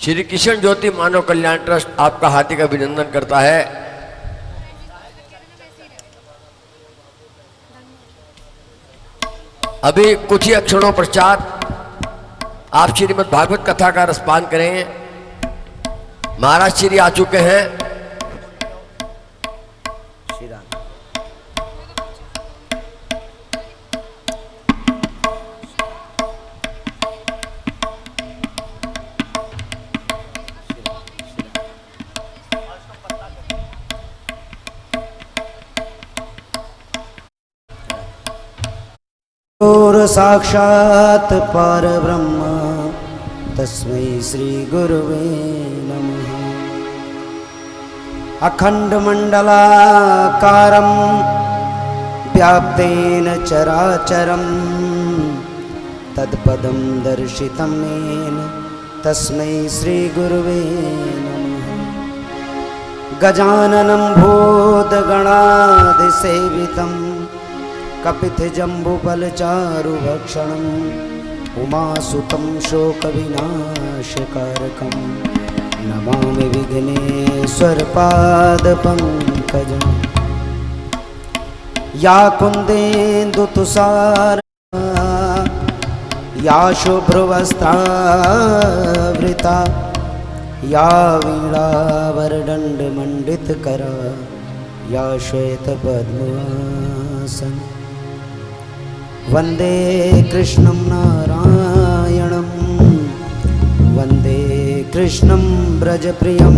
श्री किशन ज्योति मानव कल्याण trust आपका हार्दिक अभिनंदन करता है। अभी कुछ ही क्षणों पश्चात आप श्रीमद् भागवत कथा का रसपान करेंगे। महाराज श्री आ चुके हैं। और साक्षात् परब्रह्म तस्मै श्री गुरुवे नमः। अखण्डमण्डलाकारं व्याप्तेन चराचरं तत्पदं दर्शितं येन तस्मै श्री गुरुवे नमः। गजाननं भूतगणादिसेवितं कपितजम्बुफलचारुभक्षणम् उमासुतं शोकविनाशकारकं नमामि विघ्नेश्वरपादपङ्कजं। या कुन्देन्दुतुषारा या शुभ्रवस्त्रावृता या वीणावरदण्डमण्डितकरा या श्वेतपद्मासन। वन्दे कृष्णं नारायणं वन्दे कृष्णं ब्रजप्रियं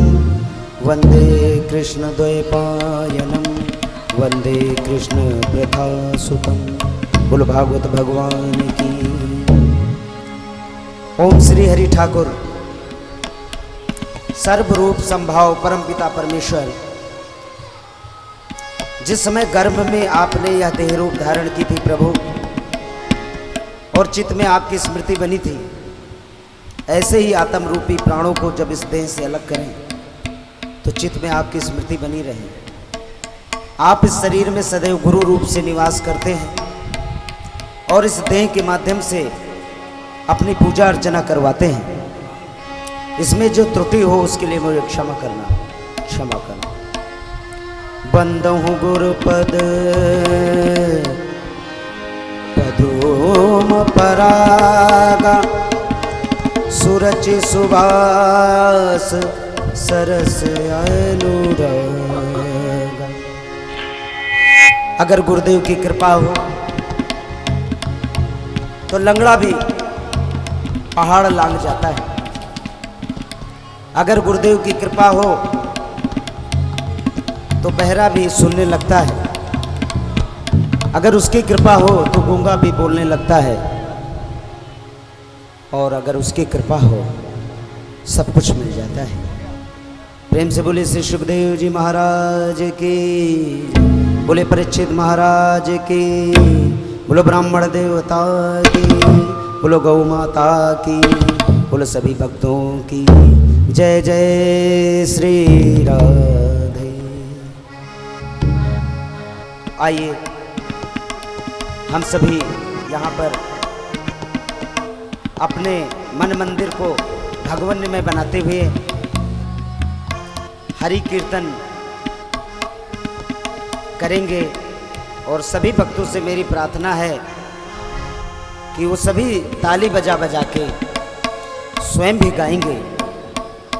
वन्दे कृष्णद्वैपायनं वन्दे कृष्णप्रथासुतं। बोलो भागवत भगवान की। ओम श्री हरि ठाकुर सर्वरूप संभाव परमपिता परमेश्वर, जिस समय गर्भ में आपने यह देह रूप धारण की थी प्रभु, और चित्त में आपकी स्मृति बनी थी, ऐसे ही आत्म रूपी प्राणों को जब इस देह से अलग करें तो चित्त में आपकी स्मृति बनी रहे। आप इस शरीर में सदैव गुरु रूप से निवास करते हैं और इस देह के माध्यम से अपनी पूजा अर्चना करवाते हैं। इसमें जो त्रुटि हो उसके लिए मुझे क्षमा करना। बंदहु गुरुपद पदोम परागा सुरचि सुवास सरस अनुरागा। अगर गुरुदेव की कृपा हो तो लंगड़ा भी पहाड़ लांग जाता है। अगर गुरुदेव की कृपा हो तो बहरा भी सुनने लगता है। अगर उसकी कृपा हो तो गूंगा भी बोलने लगता है। और अगर उसकी कृपा हो सब कुछ मिल जाता है। प्रेम से बोले श्री सुखदेव जी महाराज की, बोले परीक्षित महाराज की, बोलो ब्राह्मण देवता की, बोलो गौ माता की, बोलो सभी भक्तों की जय जय श्री राधे। आइए हम सभी यहाँ पर अपने मन मंदिर को भगवन्य में बनाते हुए हरि कीर्तन करेंगे। और सभी भक्तों से मेरी प्रार्थना है कि वो सभी ताली बजा बजा के स्वयं भी गाएंगे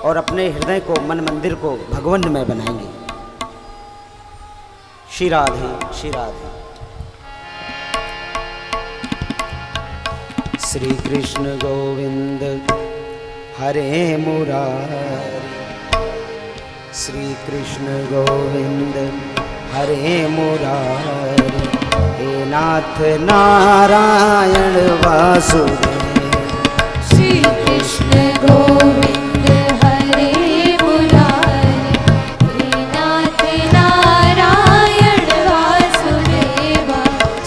और अपने हृदय को मन मंदिर को भगवन्य में बनाएंगे। श्री राधे श्री राधे। श्री कृष्ण गोविंद हरे मुरारी, श्री कृष्ण गोविंद हरे मुरारी, हे नाथ नारायण वासुदेव। श्री कृष्ण गोविंद हरे मुरारी, हे नाथ नारायण वासुदेव।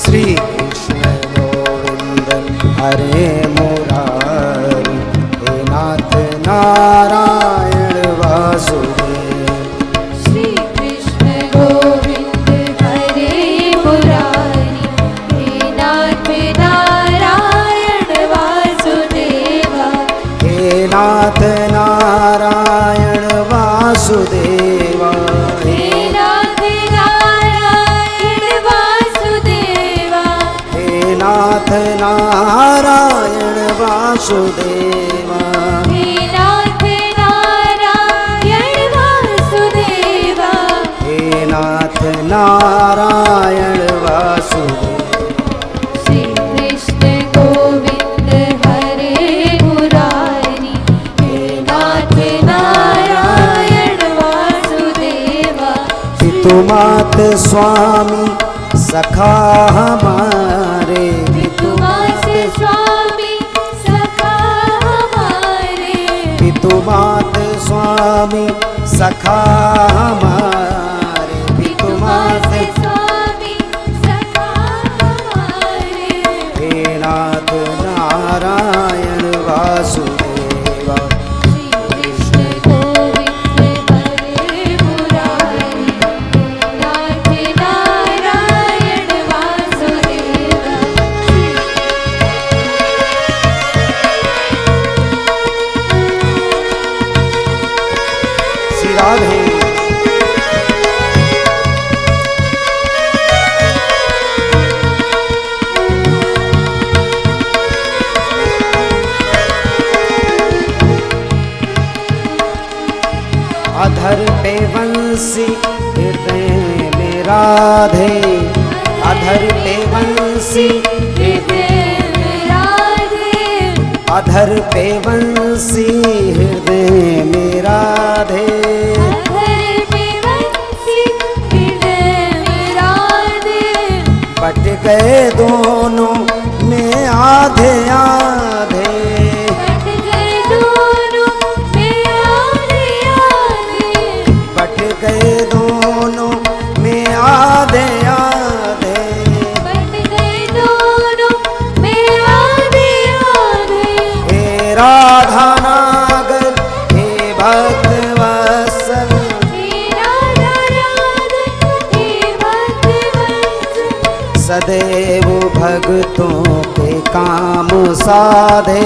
श्री कृष्ण गोविंद हरे मुरारी, हे नाथ नारायण वासुदेव। श्री कृष्ण गोविंद हरे मुरारी, हे नाथ नारायण वासुदेव। हे नाथ वासुदेवा हे नाथ नारायण वासुदेवा हे नाथ नारायण वासुदेवा हे नाथ नारायण वासुदेवा हे नाथ नारायण वासुदेवा श्री कृष्ण गोविंद हरे मुरारी हे नाथ नारायण वासुदेवा पितुमात स्वामी सखा हमारे पितुमात स्वामी सखा हमारे पितुमात स्वामी सखा हमारे पितुमात स्वामी सखा हमारे हे नाथ नारायण वासुदेवा श्री कृष्ण गोविंद हरे मुरारी नाथ नारायण वासुदेवा श्री राधे अधर पे बंसी हृदय में राधे अधर पे बंसी हृदय में राधे अधर पे बंसी हृदय में राधे अधर पे बंसी हृदय में राधे बट गए दोनों में आधे आधे बट गए दोनों में आधे आधे बट गए दोनों में आधे आधे बट गए दोनों में आधे आधे हे राधा नागर हे भक्त वत्सल हे राधा राधा हे भक्त वत्सल सदैव भक्तों के काम साधे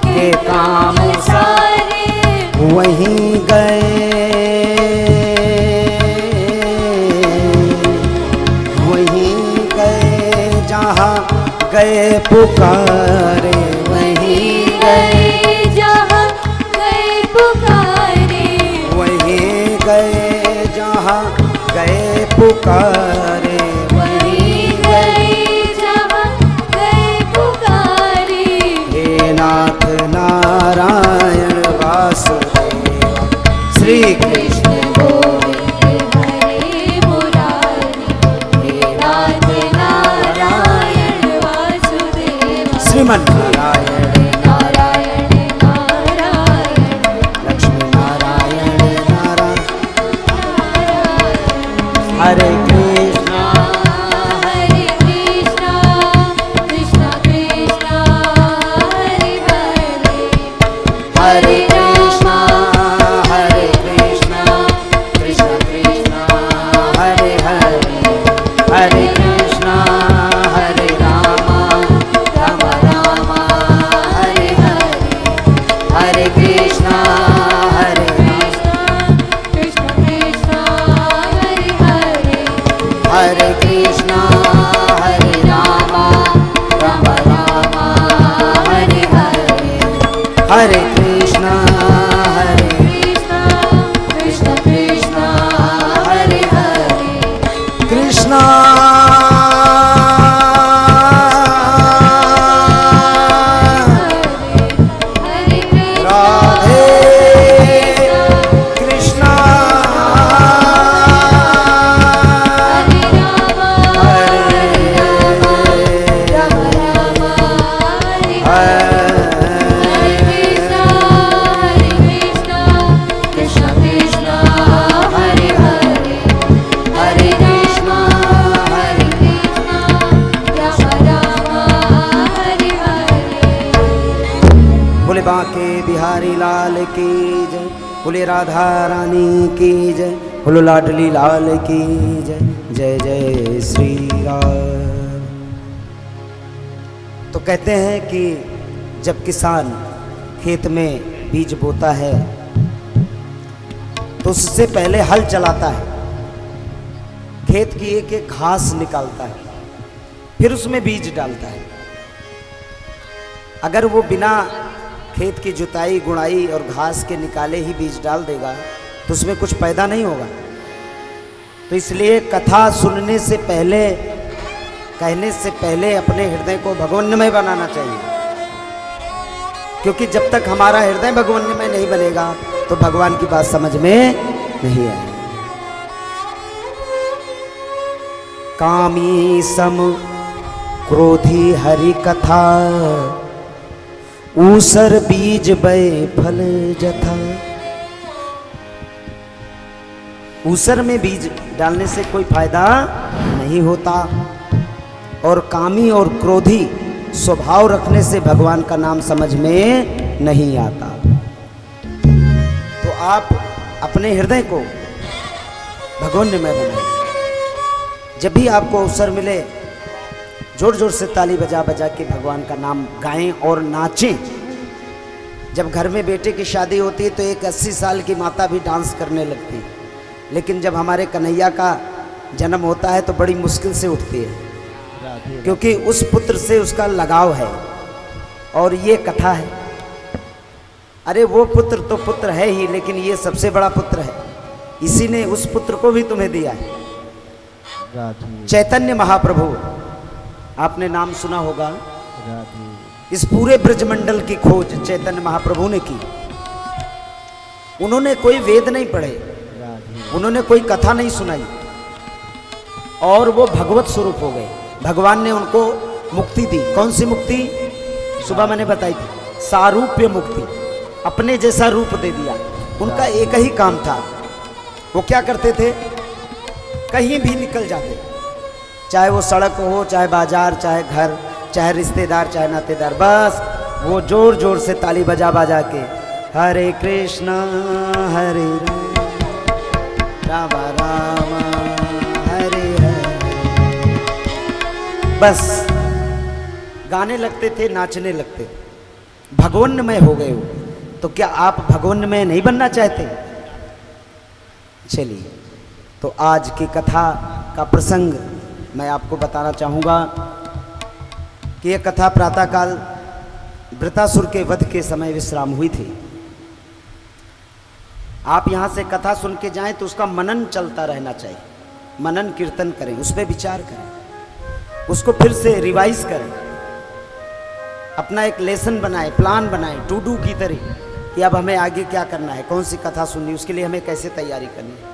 के काम सारे वहीं गए जहाँ गए पुकारे वहीं गए जहाँ गए पुकारे वहीं गए जहाँ गए पुकारे वहीं गए जहाँ गए पुकारे हे नाथ नारायण वासुदेवा श्री कृष्ण गोविंद हरे मुरारी हे नाथ नारायण वासुदेवा श्रीमन नारायण नारायण नारायण लक्ष्मी नारायण नारायण हरे कृष्णा हरे कृष्णा कृष्णा कृष्णा हरे हरे हरे कृष्णा हरे कृष्णा कृष्ण कृष्णा हरे हरे हरे कृष्णा हरे राम राम राम हरे हरे हरे कृष्णा हरे कृष्ण कृष्ण हरे हरे हरे कृष्णा हरे राम राम राम हरे हरे हरे कृष्णा हरे कृष्ण कृष्ण हरे हरे कृष्णा हरे कृष्ण राधे कृष्णा हरे राम हरे राम राम हरे हरे कृष्ण कृष्ण कृष्ण हरे हरे हरे कृष्णा हरे राम राम हरे हरे बोले बांके बिहारी लाल की जय बोले राधा रानी की जय बोलो लाडली लाल की जय जय जय श्री राम। तो कहते हैं कि जब किसान खेत में बीज बोता है तो उससे पहले हल चलाता है, खेत की एक एक घास निकालता है, फिर उसमें बीज डालता है। अगर वो बिना खेत की जुताई गुड़ाई और घास के निकाले ही बीज डाल देगा तो उसमें कुछ पैदा नहीं होगा। तो इसलिए कथा सुनने से पहले, कहने से पहले अपने हृदय को भगवन्मय बनाना चाहिए, क्योंकि जब तक हमारा हृदय भगवन्मय नहीं बनेगा तो भगवान की बात समझ में नहीं आएगी। कामी सम क्रोधी हरि कथा, ऊसर बीज बय फल जथा। ऊसर में बीज डालने से कोई फायदा नहीं होता, और कामी और क्रोधी स्वभाव रखने से भगवान का नाम समझ में नहीं आता। तो आप अपने हृदय को भगवन्मय बनाएं। जब भी आपको अवसर मिले जोर जोर से ताली बजा बजा के भगवान का नाम गाएं और नाचें। जब घर में बेटे की शादी होती है तो एक 80 साल की माता भी डांस करने लगती है, लेकिन जब हमारे कन्हैया का जन्म होता है तो बड़ी मुश्किल से उठती है, क्योंकि उस पुत्र से उसका लगाव है और ये कथा है। अरे वो पुत्र तो पुत्र है ही, लेकिन ये सबसे बड़ा पुत्र है, इसी ने उस पुत्र को भी तुम्हें दिया है। चैतन्य महाप्रभु, आपने नाम सुना होगा। इस पूरे ब्रजमंडल की खोज चैतन्य महाप्रभु ने की। उन्होंने कोई वेद नहीं पढ़े, उन्होंने कोई कथा नहीं सुनाई, और वो भगवत स्वरूप हो गए। भगवान ने उनको मुक्ति दी। कौन सी मुक्ति? सुबह मैंने बताई थी, सारूप्य मुक्ति, अपने जैसा रूप दे दिया। उनका एक ही काम था, वो क्या करते थे, कहीं भी निकल जाते, चाहे वो सड़क हो, चाहे बाजार, चाहे घर, चाहे रिश्तेदार, चाहे नातेदार, बस वो जोर जोर से ताली बजा बजा के हरे कृष्णा हरे राम राम हरे हरे, बस गाने लगते थे, नाचने लगते थे, भगवन्मय हो गए हो। तो क्या आप भगवन्मय नहीं बनना चाहते? चलिए, तो आज की कथा का प्रसंग मैं आपको बताना चाहूँगा कि यह कथा प्रातःकाल वृतासुर के वध के समय विश्राम हुई थी। आप यहाँ से कथा सुन के जाएं तो उसका मनन चलता रहना चाहिए। मनन कीर्तन करें, उस पर विचार करें, उसको फिर से रिवाइज करें, अपना एक लेसन बनाएं, प्लान बनाएं, टू डू की तरह कि अब हमें आगे क्या करना है, कौन सी कथा सुननी, उसके लिए हमें कैसे तैयारी करनी है।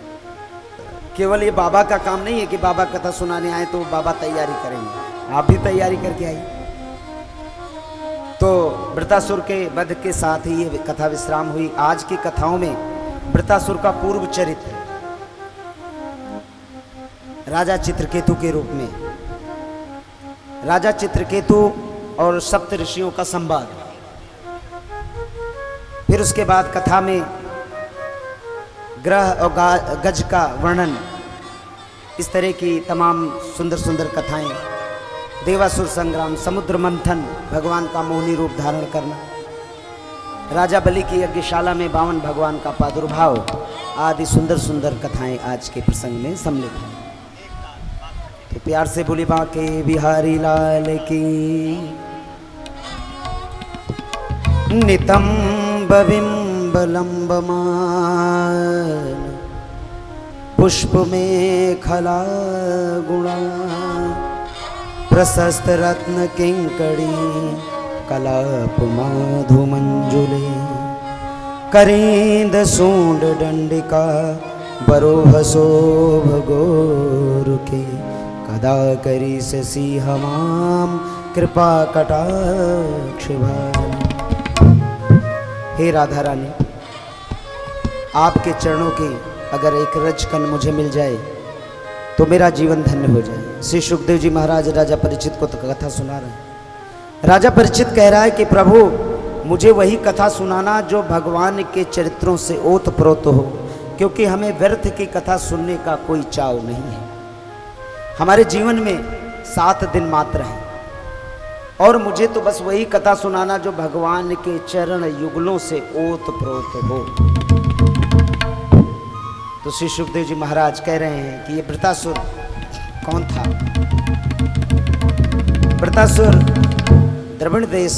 केवल ये बाबा का काम नहीं है कि बाबा कथा सुनाने आए तो बाबा तैयारी करेंगे, आप भी तैयारी करके आइए। तो वृतासुर के वध के साथ ही ये कथा विश्राम हुई। आज की कथाओं में वृतासुर का पूर्व चरित्र राजा चित्रकेतु के रूप में, राजा चित्रकेतु और सप्त ऋषियों का संवाद, फिर उसके बाद कथा में ग्रह और गज का वर्णन, इस तरह की तमाम सुंदर सुंदर कथाएं, देवासुर संग्राम, समुद्र मंथन, भगवान का मोहिनी रूप धारण करना, राजा बलि की यज्ञशाला में 52 भगवान का प्रादुर्भाव आदि सुंदर सुंदर कथाएं आज के प्रसंग में सम्मिलित हैं। तो प्यार से बोली बांके बिहारी लाल की। नितंब बिंब लंबमान पुष्प में खला गुणा, प्रशस्त रत्न किंकड़ी कलाप माधु मंजुले, करेंद सूंड दंडिका बरोह शोभ गोरुके, कदा करी से हमाम कृपा कटाक्ष भाजन। हे राधा रानी, आपके चरणों की अगर एक रजकन मुझे मिल जाए तो मेरा जीवन धन्य हो जाए। श्री सुखदेव जी महाराज राजा परीक्षित को तो कथा सुना रहे हैं। राजा परीक्षित कह रहा है कि प्रभु मुझे वही कथा सुनाना जो भगवान के चरित्रों से ओतप्रोत हो, क्योंकि हमें व्यर्थ की कथा सुनने का कोई चाव नहीं है। हमारे जीवन में 7 दिन मात्र हैं, और मुझे तो बस वही कथा सुनाना जो भगवान के चरण युगलों से ओत प्रोत हो। तो श्री सुखदेव जी महाराज कह रहे हैं कि ये वृतासुर कौन था। वृतासुर द्रविड़ देश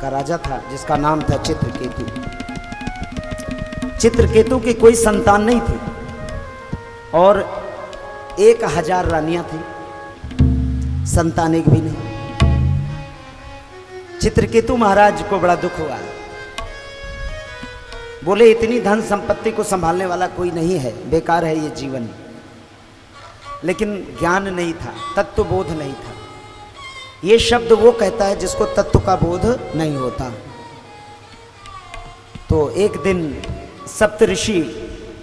का राजा था जिसका नाम था चित्रकेतु। चित्रकेतु की कोई संतान नहीं थी और 1000 रानियां थी, संतान एक भी नहीं। चित्रकेतु महाराज को बड़ा दुख हुआ। बोले इतनी धन संपत्ति को संभालने वाला कोई नहीं है, बेकार है ये जीवन। लेकिन ज्ञान नहीं था, तत्व बोध नहीं था। ये शब्द वो कहता है जिसको तत्व का बोध नहीं होता। तो एक दिन सप्तऋषि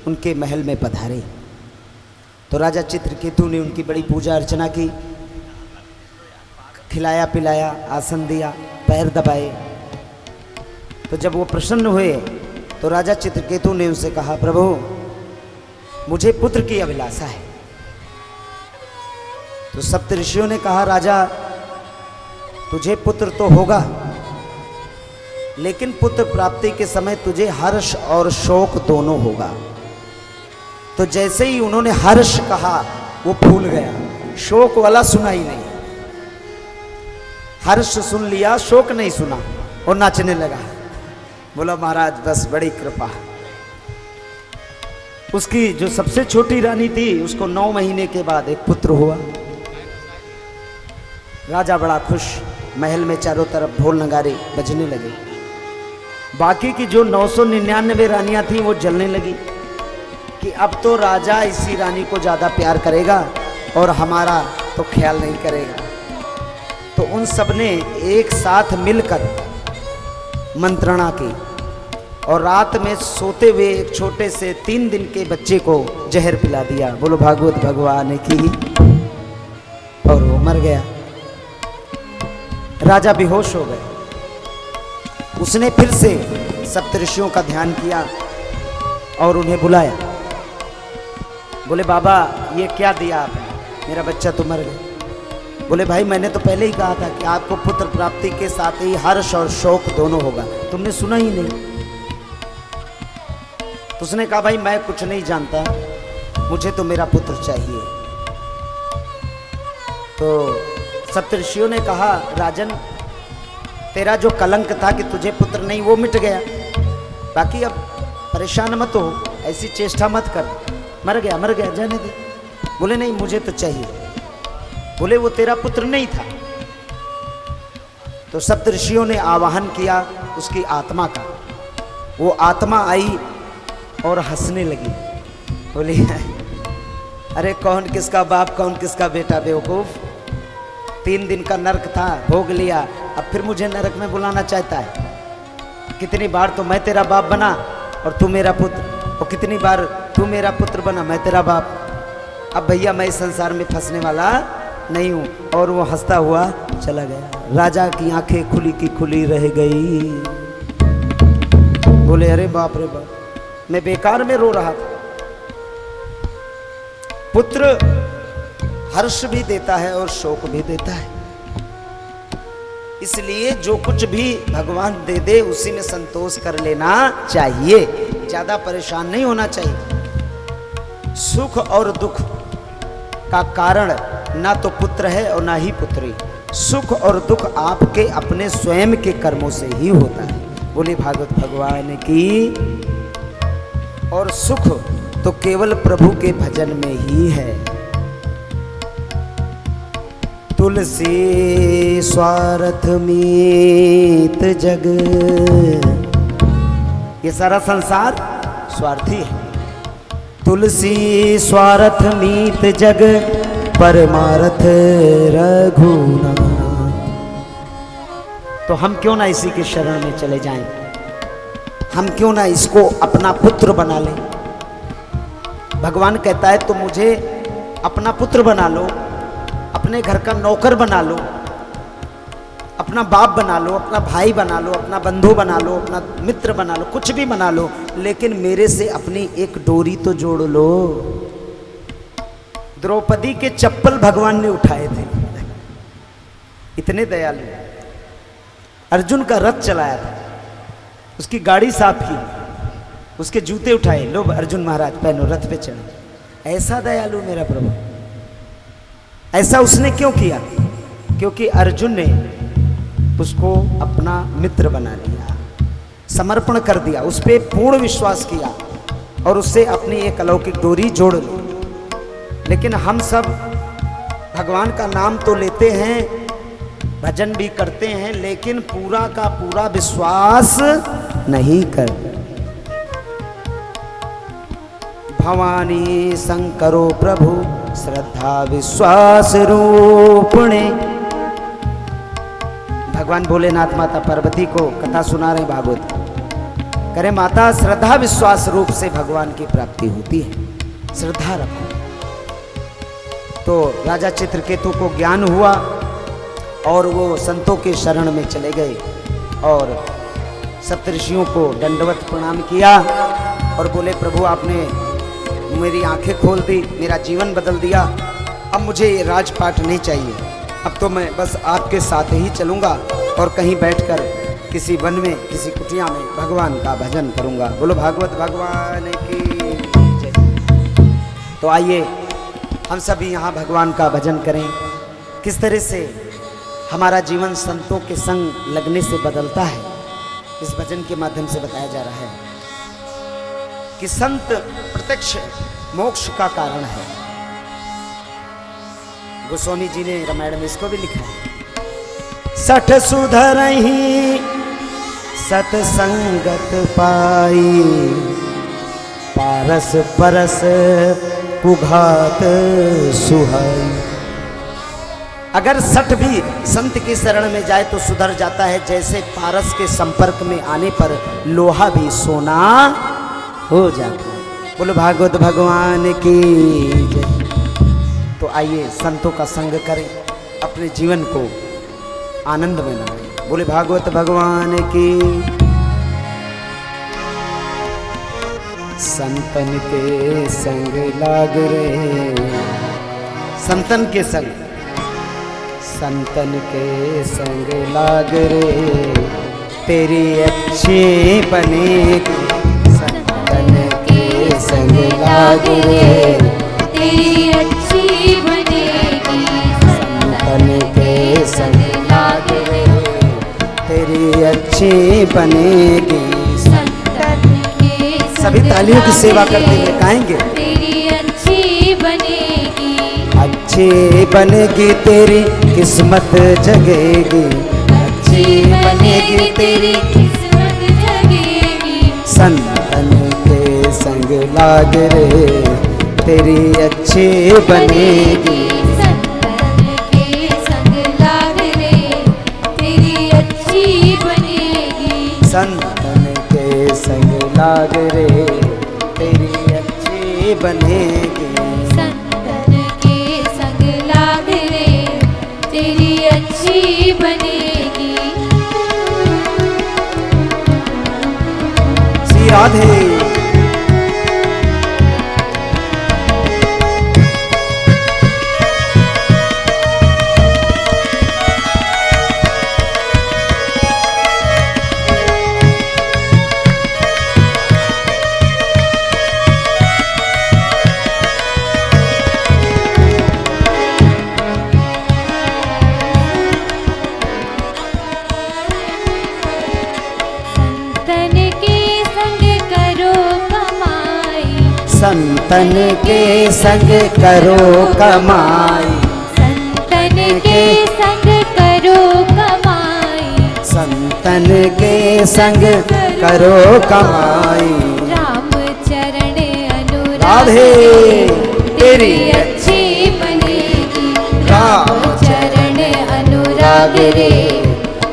उनके महल में पधारे। तो राजा चित्रकेतु ने उनकी बड़ी पूजा अर्चना की, खिलाया पिलाया, आसन दिया, पैर दबाए। तो जब वो प्रसन्न हुए तो राजा चित्रकेतु ने उनसे कहा, प्रभु मुझे पुत्र की अभिलाषा है। तो सप्तऋषियों ने कहा, राजा तुझे पुत्र तो होगा, लेकिन पुत्र प्राप्ति के समय तुझे हर्ष और शोक दोनों होगा। तो जैसे ही उन्होंने हर्ष कहा वो फूल गया, शोक वाला सुना ही नहीं। हर्ष सुन लिया, शोक नहीं सुना और नाचने लगा। बोला महाराज बस बड़ी कृपा। उसकी जो सबसे छोटी रानी थी उसको 9 महीने के बाद एक पुत्र हुआ। राजा बड़ा खुश, महल में चारों तरफ ढोल नगारे बजने लगे। बाकी की जो 999 रानियां थी वो जलने लगी कि अब तो राजा इसी रानी को ज़्यादा प्यार करेगा और हमारा तो ख्याल नहीं करेगा। तो उन सब ने एक साथ मिलकर मंत्रणा की और रात में सोते हुए एक छोटे से 3 दिन के बच्चे को जहर पिला दिया। बोलो भागवत भगवान की। और वो मर गया। राजा बेहोश हो गए। उसने फिर से सप्तऋषियों का ध्यान किया और उन्हें बुलाया। बोले बाबा ये क्या दिया आपने, मेरा बच्चा तो मर गया। बोले भाई मैंने तो पहले ही कहा था कि आपको पुत्र प्राप्ति के साथ ही हर्ष और शोक दोनों होगा, तुमने सुना ही नहीं। तो उसने कहा भाई मैं कुछ नहीं जानता, मुझे तो मेरा पुत्र चाहिए। तो सप्तऋषियों ने कहा राजन तेरा जो कलंक था कि तुझे पुत्र नहीं वो मिट गया, बाकी अब परेशान मत हो, ऐसी चेष्टा मत कर, मर गया जाने दे। बोले नहीं मुझे तो चाहिए। बोले वो तेरा पुत्र नहीं था। तो सप्तऋषियों ने आवाहन किया उसकी आत्मा का। वो आत्मा आई और हंसने लगी। बोली अरे कौन किसका बाप कौन किसका बेटा बेवकूफ, 3 दिन का नरक था भोग लिया, अब फिर मुझे नरक में बुलाना चाहता है। कितनी बार तो मैं तेरा बाप बना और तू मेरा पुत्र, और कितनी बार तू मेरा पुत्र बना मैं तेरा बाप। अब भैया मैं इस संसार में फंसने वाला नहीं हूं। और वो हंसता हुआ चला गया। राजा की आंखें खुली की खुली रह गई। बोले अरे बाप रे बाप, मैं बेकार में रो रहा था। पुत्र हर्ष भी देता है और शोक भी देता है, इसलिए जो कुछ भी भगवान दे दे उसी में संतोष कर लेना चाहिए, ज्यादा परेशान नहीं होना चाहिए। सुख और दुख का कारण ना तो पुत्र है और ना ही पुत्री। सुख और दुख आपके अपने स्वयं के कर्मों से ही होता है। बोले भागवत भगवान की। और सुख तो केवल प्रभु के भजन में ही है। तुलसी स्वार्थ मीत जग, ये सारा संसार स्वार्थी है। तुलसी स्वार्थ मीत जग, परमार्थ रघुनाथ। तो हम क्यों ना इसी के शरण में चले जाएं, हम क्यों ना इसको अपना पुत्र बना लें। भगवान कहता है तो मुझे अपना पुत्र बना लो, अपने घर का नौकर बना लो, अपना बाप बना लो, अपना भाई बना लो, अपना बंधु बना लो, अपना मित्र बना लो, कुछ भी बना लो, लेकिन मेरे से अपनी एक डोरी तो जोड़ लो। द्रौपदी के चप्पल भगवान ने उठाए थे, इतने दयालु। अर्जुन का रथ चलाया था, उसकी गाड़ी साफ की, उसके जूते उठाए, लो अर्जुन महाराज पहनो, रथ पे चढ़े। ऐसा दयालु मेरा प्रभु। ऐसा उसने क्यों किया? क्योंकि अर्जुन ने उसको अपना मित्र बना लिया, समर्पण कर दिया, उस पर पूर्ण विश्वास किया और उससे अपनी एक अलौकिक डोरी जोड़ ली। लेकिन हम सब भगवान का नाम तो लेते हैं, भजन भी करते हैं, लेकिन पूरा का पूरा विश्वास नहीं करते। भवानी शंकरो प्रभु श्रद्धा विश्वास रूपणे। भगवान भोलेनाथ माता पार्वती को कथा सुना रहे भागवत। करे माता श्रद्धा विश्वास रूप से भगवान की प्राप्ति होती है, श्रद्धा रखो। तो राजा चित्रकेतु को ज्ञान हुआ और वो संतों के शरण में चले गए और सप्तऋषियों को दंडवत प्रणाम किया और बोले प्रभु आपने मेरी आंखें खोल दी, मेरा जीवन बदल दिया, अब मुझे ये राजपाट नहीं चाहिए, अब तो मैं बस आपके साथ ही चलूँगा और कहीं बैठकर किसी वन में किसी कुटिया में भगवान का भजन करूँगा। बोलो भागवत भगवान की जय। तो आइए हम सभी यहाँ भगवान का भजन करें। किस तरह से हमारा जीवन संतों के संग लगने से बदलता है, इस भजन के माध्यम से बताया जा रहा है कि संत प्रत्यक्ष मोक्ष का कारण है। गोस्वामी जी ने रामायण में इसको भी लिखा है। सठ सुधरहि सतसंगत पाई, पारस परस कुघात सुहाई। अगर सठ भी संत की शरण में जाए तो सुधर जाता है, जैसे पारस के संपर्क में आने पर लोहा भी सोना हो जाता है। बोलो भागवत भगवान की जय। तो आइए संतों का संग करें, अपने जीवन को आनंद में लगाएं। बोले भागवत भगवान की। संतन के संग लाग रे, संतन के संग, संतन के संग लाग रे, तेरी अच्छी बनेगी। संतन के संग लाग रे, तेरी अच्छी बनेगी। संतन के संग लाग रे, तेरी अच्छी बनेगी। संतन के संग सभी तालियों की सेवा करते हुए गाएंगे। तेरी अच्छी बनेगी। अच्छी बनेगी तेरी किस्मत जगेगी। अच्छी बनेगी तेरी किस्मत जगेगी। संतन के संग लाग रे, तेरी अच्छी बनेगी। संतन के संग लाग रे, तेरी अच्छी बनेगी। संतन के संग लाग रे, तेरी अच्छी बनेगी। संतन के संग लाग रे, तेरी अच्छी बनेगी। श्री राधे। संतन के संग करो कमाई। संतन के संग करो कमाई। संतन के संग करो कमाई। राम चरण अनुराग राधे तेरी अच्छी बनेगी। राम चरण अनुराग रे,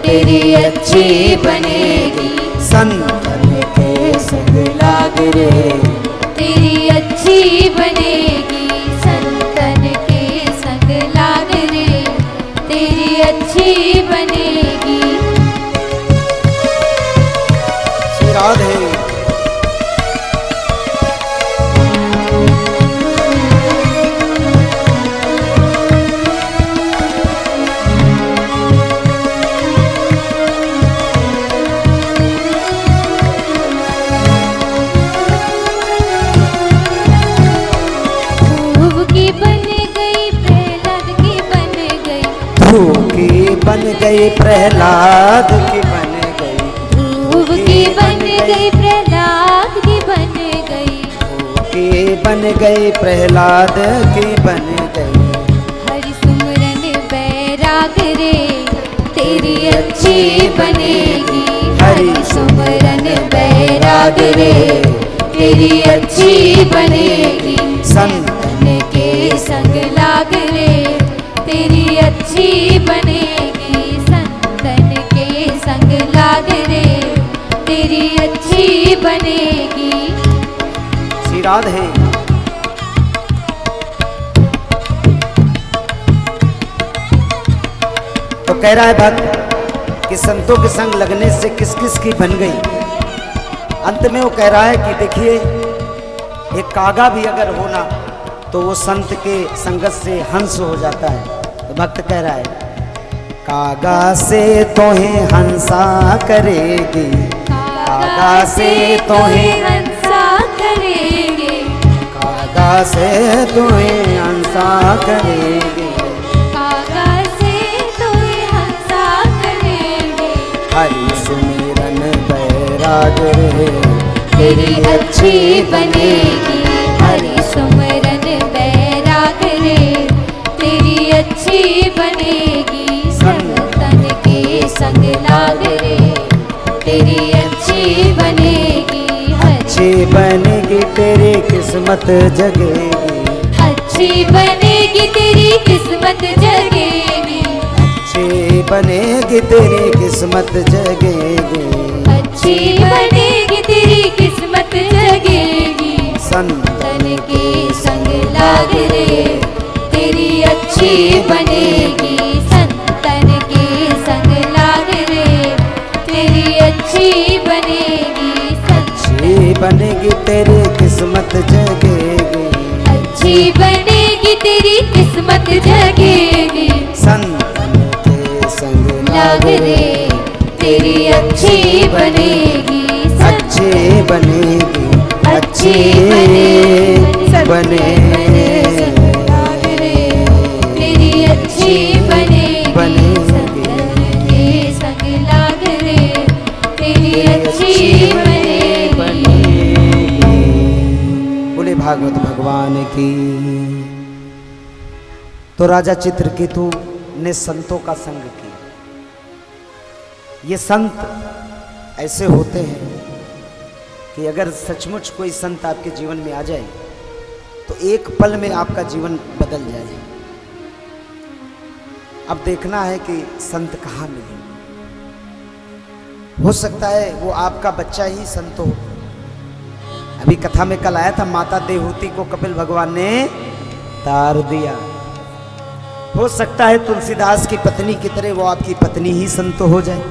तेरी अच्छी बनेगी। संतन के संग लाग रे, तेरी अच्छी बनेगी। संतन के संग लाग रे, तेरी अच्छी बनेगी। श्री राधे। गई प्रहलाद की बन गई, ध्रुव की बन गई प्रहलाद की बन गई, की बन गई प्रहलाद की बन गई। हरि सुमरन बैराग रे तेरी अच्छी बनेगी, हरि सुमरन बैराग रे तेरी अच्छी बनेगी, संतन के संग लाग रे तेरी अच्छी बनेगी, संतन के संग लाग रे तेरी अच्छी बनेगी। श्री राधे तो कह रहा है भक्त कि संतों के संग लगने से किस किस की बन गई। अंत में वो कह रहा है कि देखिए एक कागा भी अगर होना तो वो संत के संगत से हंस हो जाता है। तो भक्त कह रहा है कागा से तोहे हंसा करेगी, कागा से तोहे हंसा करेंगे, कागा से तोहे हंसा करेगी, कागा से तोहे हंसा करेंगे, हरि सुमिरन बैराग रे तेरी अच्छी बनेगी, हरि सुमरन बैराग रे तेरी अच्छी बनेगी, संतन के संग लाग रे तेरी अच्छी बनेगी, अच्छी बनेगी तेरी किस्मत जगेगी, अच्छी बनेगी तेरी किस्मत जगेगी, अच्छी बनेगी तेरी किस्मत जगेगी, अच्छी बनेगी तेरी किस्मत जगेगी, संतन तन के संग लाग रे तेरी अच्छी बनेगी, संतन के संग लाग रे तेरी अच्छी बनेगी, अच्छी बनेगी तेरी किस्मत जगेगी, अच्छी बनेगी तेरी किस्मत जगेगी, संतन के संग लाग रे तेरी अच्छी बनेगी, अच्छी बनेगी, अच्छी बनेगी, लाग रे तेरी अच्छी बनेगी, संतन के संग लाग रे तेरी अच्छी बनेगी। बोले भागवत भगवान की। तो राजा चित्रकेतु ने संतों का संग किया। ये संत ऐसे होते हैं कि अगर सचमुच कोई संत आपके जीवन में आ जाए तो एक पल में आपका जीवन बदल जाए। अब देखना है कि संत कहाँ मिले। हो सकता है वो आपका बच्चा ही संत हो। अभी कथा में कल आया था, माता देवहूति को कपिल भगवान ने तार दिया। हो सकता है तुलसीदास की पत्नी की तरह वो आपकी पत्नी ही संत हो जाए।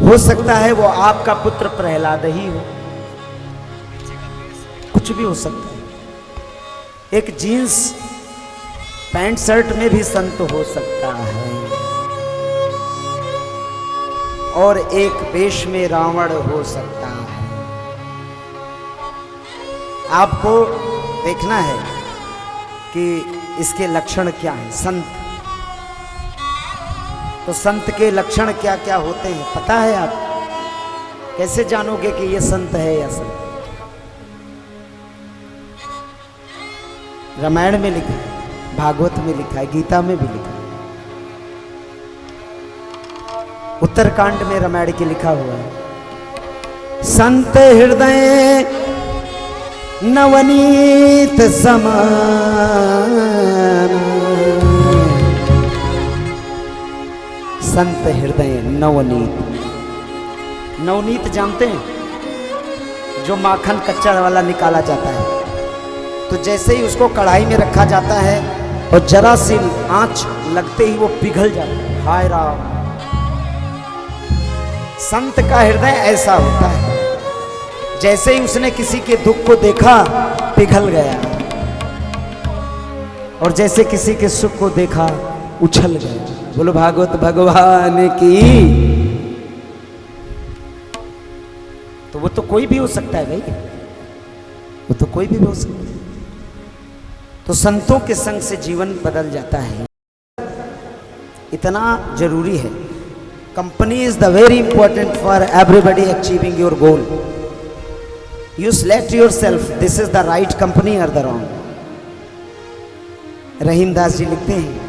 हो सकता है वो आपका पुत्र प्रहलाद ही हो। कुछ भी हो सकता है। एक जीन्स पैंट शर्ट में भी संत हो सकता है और एक वेश में रावण हो सकता है। आपको देखना है कि इसके लक्षण क्या हैं। संत, तो संत के लक्षण क्या क्या होते हैं पता है आप? कैसे जानोगे कि ये संत है या संत? रामायण में लिखा है, भागवत में लिखा है, गीता में भी लिखा है, उत्तरकांड में रामायण के लिखा हुआ है। संत हृदय नवनीत समान, संत हृदय नवनीत। नवनीत जानते हैं? जो माखन कच्चा वाला निकाला जाता है, तो जैसे ही उसको कढ़ाई में रखा जाता है और जरा सी आंच लगते ही वो पिघल जाता है। हाय राम। संत का हृदय ऐसा होता है, जैसे ही उसने किसी के दुख को देखा पिघल गया, और जैसे किसी के सुख को देखा उछल गया। बोलो भागवत भगवान की। तो वो तो कोई भी हो सकता है भाई, वो तो कोई भी हो सकता है। तो संतों के संग से जीवन बदल जाता है। इतना जरूरी है। Company is the very important for everybody achieving your goal. You select your self, this is the right company और द रॉन्ग। रहीम दास जी लिखते हैं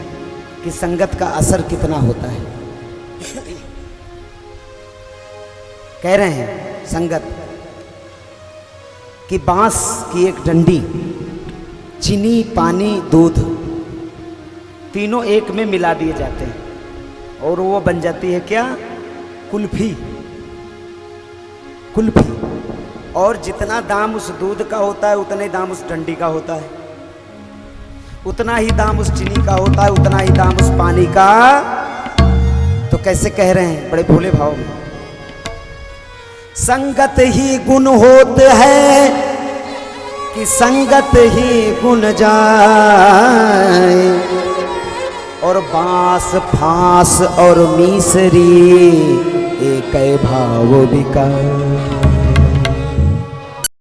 कि संगत का असर कितना होता है। कह रहे हैं संगत कि बांस की एक डंडी, चीनी, पानी, दूध तीनों एक में मिला दिए जाते हैं और वो बन जाती है क्या? कुल्फी। कुल्फी। और जितना दाम उस दूध का होता है उतना ही दाम उस डंडी का होता है, उतना ही दाम उस चीनी का होता है, उतना ही दाम उस पानी का। तो कैसे कह रहे हैं बड़े भोले भाव में, संगत ही गुण होत है कि संगत ही गुण जाए, और बांस फांस और मीसरी एक भाव बिका।